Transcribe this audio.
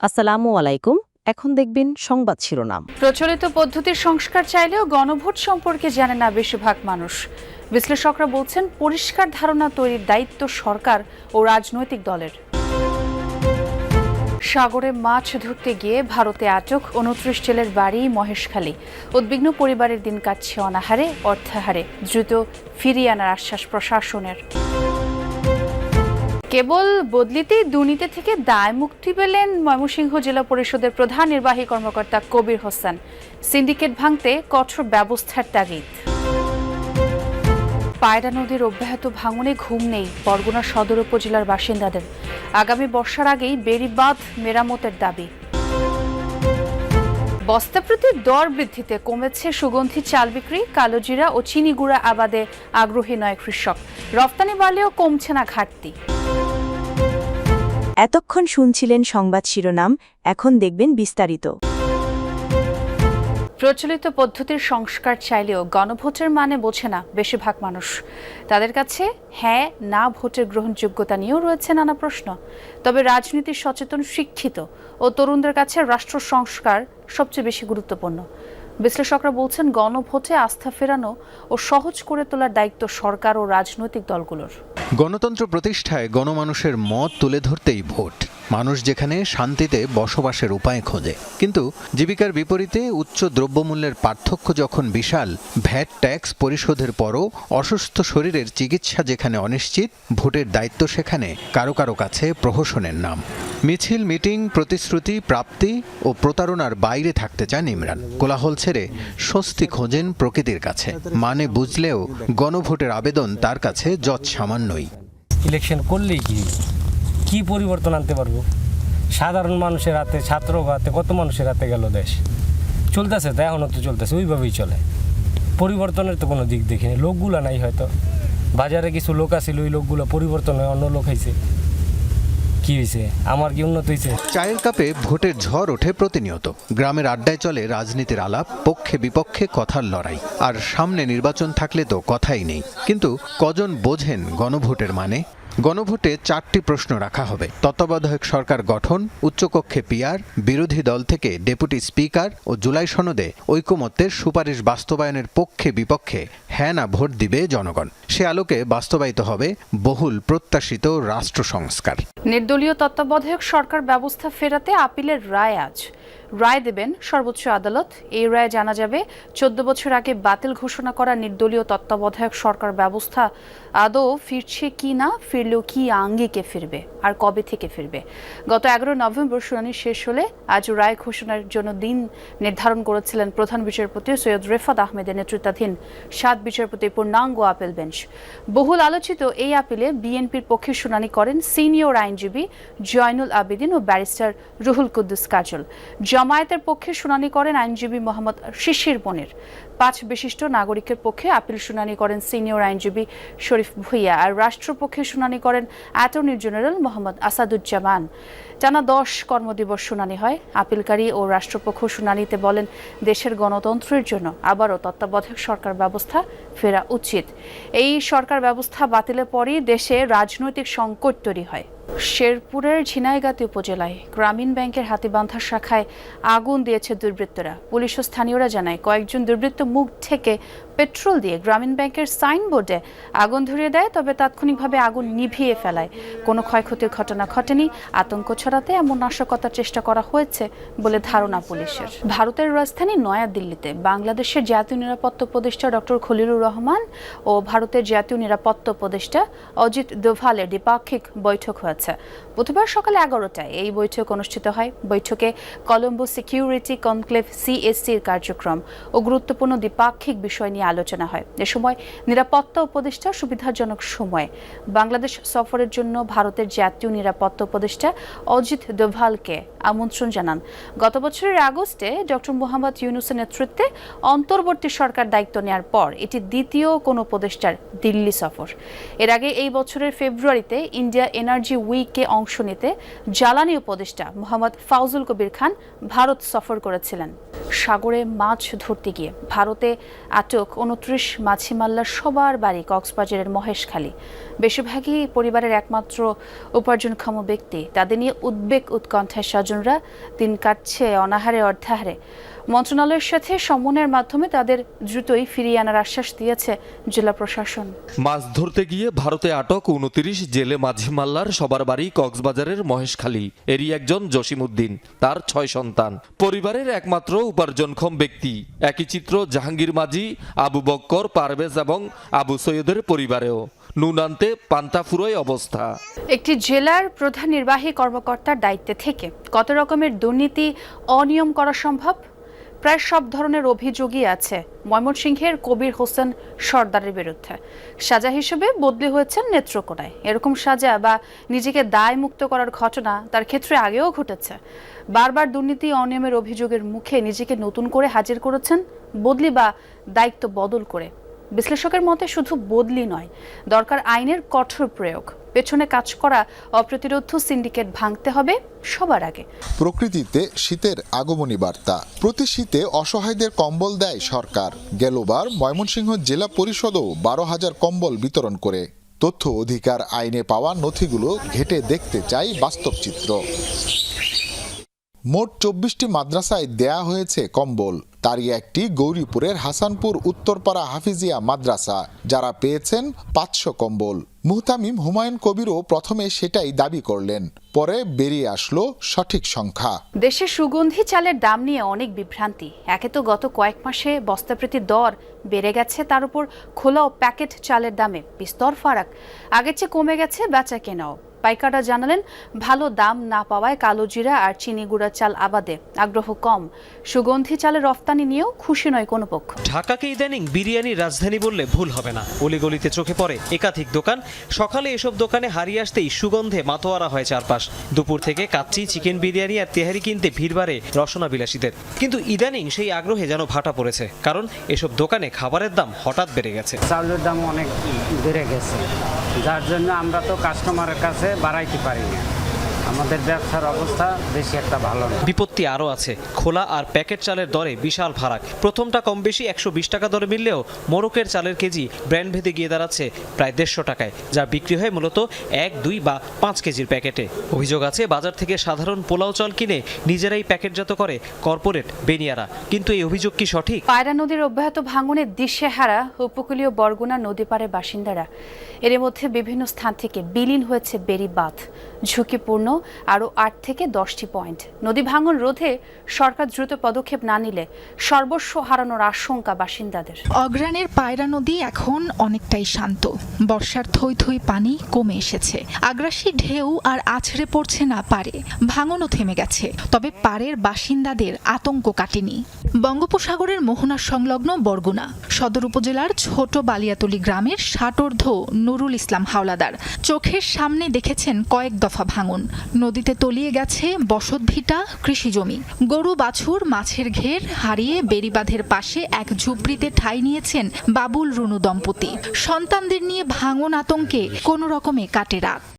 আসসালামু আলাইকুম। এখন দেখবেন সংবাদ শিরোনাম। প্রচলিত পদ্ধতির সংস্কার চাইলেও গণভোট সম্পর্কে জানে না বেশিরভাগ মানুষ। বিশ্লেষকরা বলছেন পরিষ্কার ধারণা তৈরির দায়িত্ব সরকার ও রাজনৈতিক দলের। সাগরে মাছ ধরতে গিয়ে ভারতে আটক ২৯ জেলের বাড়ি মহেশখালী। উদ্বিগ্ন পরিবারের দিন কাটছে অনাহারে অর্থাহারে। দ্রুত ফিরিয়ে আনার আশ্বাস প্রশাসনের। কেবল বদলিতেই দুর্নীতি থেকে দায় মুক্তি পেলেন ময়মনসিংহ জেলা পরিষদের প্রধান নির্বাহী কর্মকর্তা কবির হোসেন। সিন্ডিকেট ভাঙতে কঠোর ব্যবস্থার তাগিদ। পায়রা নদীর অব্যাহত ভাঙনে ঘুম নেই বরগুনা সদর উপজেলার বাসিন্দাদের। আগামী বর্ষার আগেই বেড়িবাঁধ মেরামতের দাবি। বস্তা প্রতি দর বৃদ্ধিতে কমেছে সুগন্ধি চাল বিক্রি। কালোজিরা ও চিনি গুঁড়া আবাদে আগ্রহী নয় কৃষক। রপ্তানি বাড়লেও কমছে না ঘাটতি। এতক্ষণ শুনছিলেন সংবাদ শিরোনাম, এখন দেখবেন বিস্তারিত। প্রচলিত পদ্ধতির সংস্কার চাইলেও গণভোটের মানে বোঝে না বেশিরভাগ মানুষ। তাদের কাছে হ্যাঁ না ভোটের গ্রহণযোগ্যতা নিয়েও রয়েছে নানা প্রশ্ন। তবে রাজনীতির সচেতন, শিক্ষিত ও তরুণদের কাছে রাষ্ট্র সংস্কার সবচেয়ে বেশি গুরুত্বপূর্ণ। বিশ্লেষকরা বলছেন গণভোটে আস্থা ফেরানো ও সহজ করে তোলার দায়িত্ব সরকার ও রাজনৈতিক দলগুলোর। গণতন্ত্র প্রতিষ্ঠায় গণমানুষের মত তুলে ধরতেই ভোট। মানুষ যেখানে শান্তিতে বসবাসের উপায় খোঁজে, কিন্তু জীবিকার বিপরীতে উচ্চ দ্রব্যমূল্যের পার্থক্য যখন বিশাল, ভ্যাট ট্যাক্স পরিশোধের পরও অসুস্থ শরীরের চিকিৎসা যেখানে অনিশ্চিত, ভোটের দায়িত্ব সেখানে কারো কারো কাছে প্রহসনের নাম। মিছিল, মিটিং, প্রতিশ্রুতি প্রাপ্তি ও প্রতারণার বাইরে থাকতে চান ইমরান। কোলাহল ছেড়ে স্বস্তি খোঁজেন প্রকৃতির কাছে। মানে বুঝলেও গণভোটের আবেদন তার কাছে যৎসামান্যই। ইলেকশন করলেই কি পরিবর্তন আনতে পারবো? সাধারণ মানুষের হাতে, ছাত্র হাতে, কত মানুষের হাতে গেল দেশ। চলতেছে তো, এখনও তো চলতেছে, ওইভাবেই চলে। পরিবর্তনের তো কোনো দিক দেখিনি। লোকগুলো নাই, হয়তো বাজারে কিছু লোক আছিল, ওই লোকগুলো পরিবর্তন হয়ে অন্য লোক হয়েছে। কি হয়েছে? আমার কি উন্নত হয়েছে? চায়ের কাপে ভোটের ঝড় ওঠে প্রতিনিয়ত। গ্রামের আড্ডায় চলে রাজনীতির আলাপ, পক্ষে বিপক্ষে কথার লড়াই। আর সামনে নির্বাচন থাকলে তো কথাই নেই। কিন্তু কজন বোঝেন গণভোটের মানে? গণভোটে 4টি প্রশ্ন রাখা হবে: তত্ত্বাবধায়ক সরকার গঠন, উচ্চকক্ষে পিআর, বিরোধী দল থেকে ডেপুটি স্পিকার ও জুলাই সনদে ঐকমত্যের সুপারিশ বাস্তবায়নের পক্ষে বিপক্ষে হ্যাঁ না ভোট দিবে জনগণ। সে আলোকে বাস্তবায়িত হবে বহুল প্রত্যাশিত রাষ্ট্র সংস্কার। নির্দলীয় তত্ত্বাবধায়ক সরকার ব্যবস্থা ফেরাতে আপিলের রায় আজ। রায় দেবেন সর্বোচ্চ আদালত। এই রায়ে জানা যাবে 14 বছর আগে বাতিল ঘোষণা করা নির্দলীয় তত্ত্বাবধায়ক সরকার ব্যবস্থা আদৌ ফিরছে কি না, ফিরলেও কি আঙ্গিকে ফিরবে, আর কবে থেকে ফিরবে। গত 11 নভেম্বর শুনানি শেষ হলে আজ রায় ঘোষণার জন্য দিন নির্ধারণ করেছিলেন প্রধান বিচারপতি সৈয়দ রেফাত আহমেদের নেতৃত্বাধীন 7 বিচারপতির পূর্ণাঙ্গ আপিল বেঞ্চ। বহুল আলোচিত এই আপিলে বিএনপির পক্ষে শুনানি করেন সিনিয়র আইনজীবী জয়নুল আবেদিন ও ব্যারিস্টার রুহুল কুদ্দুস কাজল। জামায়াতের পক্ষে শুনানি করেন আইনজীবী মোহাম্মদ শিশির মনির। 5 বিশিষ্ট নাগরিকের পক্ষে আপিল শুনানি করেন সিনিয়র আইনজীবী শরীফ ভুইয়া। আর রাষ্ট্রপক্ষে শুনানি করেন অ্যাটর্নি জেনারেল মোহাম্মদ আসাদুজ্জামান। টানা 10 কর্মদিবস শুনানি হয়। আপিলকারী ও রাষ্ট্রপক্ষ শুনানিতে বলেন, দেশের গণতন্ত্রের জন্য আবারও তত্ত্বাবধায়ক সরকার ব্যবস্থা ফেরা উচিত। এই সরকার ব্যবস্থা বাতিলের পরই দেশে রাজনৈতিক সংকট তৈরি হয়। শেরপুরের ঝিনাইগাতি উপজেলায় গ্রামীণ ব্যাংকের হাতীবান্ধা শাখায় আগুন দিয়েছে দুর্বৃত্তরা। পুলিশ ও স্থানীয়রা জানায়, কয়েকজন দুর্বৃত্ত মুখ থেকে পেট্রোল দিয়ে গ্রামীণ ব্যাংকের সাইনবোর্ডে আগুন ধরিয়ে দেয়, তবে তাৎক্ষণিকভাবে আগুন নিভিয়ে ফেলায়। কোনো ক্ষয়ক্ষতির ঘটনা ঘটেনি। আতঙ্ক ছড়াতে এমন নাশকতার চেষ্টা করা হয়েছে বলে ধারণা পুলিশের। ভারতের রাজধানী নয়াদিল্লিতে বাংলাদেশের জাতীয় নিরাপত্তা উপদেষ্টা ডক্টর খলিলুর রহমান ও ভারতের জাতীয় নিরাপত্তা উপদেষ্টা অজিত দোভালের দ্বিপাক্ষিক বৈঠক হয়েছে। বুধবার সকালে 11টায় এই বৈঠক অনুষ্ঠিত হয়। বৈঠকে কলম্বো সিকিউরিটি কনক্লেভ CSCর কার্যক্রম ও গুরুত্বপূর্ণ দ্বিপাক্ষিক বিষয় নিয়ে আলোচনা হয়। এ সময় নিরাপত্তা উপদেষ্টা সুবিধাজনক সময়ে বাংলাদেশ সফরের জন্য ভারতের জাতীয় নিরাপত্তা উপদেষ্টা অজিত দোভালকে আমন্ত্রণ জানান। গত বছরের আগস্টে ডক্টর মোহাম্মদ ইউনূসের নেতৃত্বে অন্তর্বর্তী সরকার দায়িত্ব নেওয়ার পর এটি দ্বিতীয় কোনো উপদেষ্টার দিল্লি সফর। এর আগে এই বছরের ফেব্রুয়ারিতে ইন্ডিয়া এনার্জি উইকে অংশ নিতে জ্বালানি উপদেষ্টা মোহাম্মদ ফাউজুল কবির খান ভারত সফর করেছিলেন। সাগরে মাছ ধরতে গিয়ে ভারতে আটক 29 মাছি মাল্লার সবার বাড়ি কক্সবাজারের মহেশখালী। বেশিরভাগই পরিবারের একমাত্র উপার্জনক্ষম ব্যক্তি। তাদের নিয়ে উদ্বেগ উৎকণ্ঠায় স্বজনরা দিন কাটছে অনাহারে অর্ধাহারে। মন্ত্রণালয়ের সাথে সমন্বয়ের মাধ্যমে তাদের দ্রুতই ফিরিয়ে আনার আশ্বাস দিয়েছে জেলা প্রশাসন। মাছ ধরতে গিয়ে ভারতে আটক 29 জেলে মাঝি মাল্লার সবার বাড়ি কক্সবাজারের মহেশখালী। এরই একজন জসিমউদ্দিন, তার 6 সন্তান, পরিবারের একমাত্র উপার্জনক্ষম ব্যক্তি। একই চিত্র জাহাঙ্গীর মাঝি, আবু বক্কর, পারভেজ এবং আবু সৈয়দের পরিবারেও। নুন আনতে পান্তা ফুরোয় অবস্থা। একটি জেলার প্রধান নির্বাহী কর্মকর্তার দায়িত্বে থেকে কত রকমের দুর্নীতি, অনিয়ম করা সম্ভব? প্রায় সব ধরনের অভিযোগই আছে ময়মনসিংহের কবির হোসেন সর্দারের বিরুদ্ধে। সাজা হিসেবে বদলি হয়েছেন নেত্রকোনায়। এরকম সাজা বা নিজেকে দায় মুক্ত করার ঘটনা তার ক্ষেত্রে আগেও ঘটেছে। বারবার দুর্নীতি, অনিয়মের অভিযোগের মুখে নিজেকে নতুন করে হাজির করেছেন, বদলি বা দায়িত্ব বদল করে। বিশ্লেষকের মতে শুধু বদলি নয়, দরকার আইনের কঠোর প্রয়োগ। পেছনে কাজ করা অপ্রতিরোধ্য সিন্ডিকেট ভাঙতে হবে সবার আগে। প্রকৃতিতে শীতের আগমনী বার্তা। প্রতি শীতে অসহায়দের কম্বল দেয় সরকার। গেলবার ময়মনসিংহ জেলা পরিষদও 12,000 কম্বল বিতরণ করে। তথ্য অধিকার আইনে পাওয়া নথিগুলো ঘেঁটে দেখতে চাই বাস্তব চিত্র। মোট 24টি মাদ্রাসায় দেয়া হয়েছে কম্বল। তারই একটি গৌরীপুরের হাসানপুর উত্তরপাড়া হাফিজিয়া মাদ্রাসা, যারা পেয়েছেন 500 কম্বল। মুহতামিম হুমায়ুন কবিরও প্রথমে সেটাই দাবি করলেন, পরে বেরিয়ে আসলো সঠিক সংখ্যা। দেশে সুগন্ধি চালের দাম নিয়ে অনেক বিভ্রান্তি। একে তো গত কয়েক মাসে বস্তাপ্রতি দর বেড়ে গেছে, তার উপর খোলা ও প্যাকেট চালের দামে বিস্তর ফারাক। আগের চেয়ে কমে গেছে বেচা কেনাও। পাইকাররা জানালেন, ভালো দাম না পাওয়ায় কালো জিরা আর চিনি গুঁড়া চাল আবাদে আগ্রহ কম। সুগন্ধি চালের রফতানি নিয়েও খুশি নয় কোনো পক্ষ। ঢাকাকে ইদানিং বিরিয়ানির রাজধানী বললে ভুল হবে না। অলিগলিতে চোখে পড়ে একাধিক দোকান। সকালে এসব দোকানে হারিয়ে আসতেই সুগন্ধে মাতোয়ারা হয় চারপাশ। দুপুর থেকে কাচ্চি, চিকেন বিরিয়ানি আর তেহারি কিনতে ভিড় বাড়ে রসনা বিলাসীদের। কিন্তু ইদানিং সেই আগ্রহে যেন ভাটা পড়েছে, কারণ এসব দোকানে খাবারের দাম হঠাৎ বেড়ে গেছে। চাউলের দাম অনেক বেড়ে গেছে, যার জন্য আমরা তো কাস্টমারের কাছে বাড়াইতে পারি না। আমাদের ব্যবসার অবস্থা বেশি একটা ভালো না। বিপত্তি আরও আছে। খোলা আর প্যাকেট চালের দরে বিশাল ফারাক। প্রথমটা কম বেশি 120 টাকা দরে মিললেও মোরকের চালের কেজি ব্র্যান্ড ভেদে গিয়ে দাঁড়াচ্ছে প্রায় 150 টাকায়, যা বিক্রি হয় মূলত 1, 2 বা 5 কেজির প্যাকেটে। অভিযোগ আছে, বাজার থেকে সাধারণ পোলাও চাল কিনে নিজেরাই প্যাকেটজাত করে কর্পোরেট বেনিয়ারা। কিন্তু এই অভিযোগ কি সঠিক? পায়রা নদীর অব্যাহত ভাঙনে দিশেহারা উপকূলীয় বরগুনা নদী পাড়ের বাসিন্দারা। এর মধ্যে বিভিন্ন স্থান থেকে বিলীন হয়েছে বেড়ি বাঁধ। ঝুঁকিপূর্ণ আরও 8 থেকে 10টি পয়েন্ট। নদী ভাঙন রোধে সরকার দ্রুত পদক্ষেপ না নিলে সর্বস্ব হারানোর আশঙ্কা বাসিন্দাদের। অগ্রাণের পায়রা নদী এখন অনেকটাই শান্ত। বর্ষার থই থই পানি কমে এসেছে। আগ্রাসী ঢেউ আর আছড়ে পড়ছে না পারে। ভাঙনও থেমে গেছে, তবে পাড়ের বাসিন্দাদের আতঙ্ক কাটেনি। বঙ্গোপসাগরের মোহনা সংলগ্ন বরগুনা সদর উপজেলার ছোট বালিয়াতলী গ্রামের ষাটোর্ধ্ব নুরুল ইসলাম হাওলাদার চোখের সামনে দেখেছেন কয়েক দফা ভাঙন। নদীতে তলিয়ে গেছে বসতভিটা, কৃষিজমি। গরু বাছুর, মাছের ঘের হারিয়ে বেড়িবাঁধের পাশে এক ঝুপড়িতে ঠাঁই নিয়েছেন বাবুল রুনু দম্পতি। সন্তানদের নিয়ে ভাঙন আতঙ্কে কোনো রকমে কাটে রাত।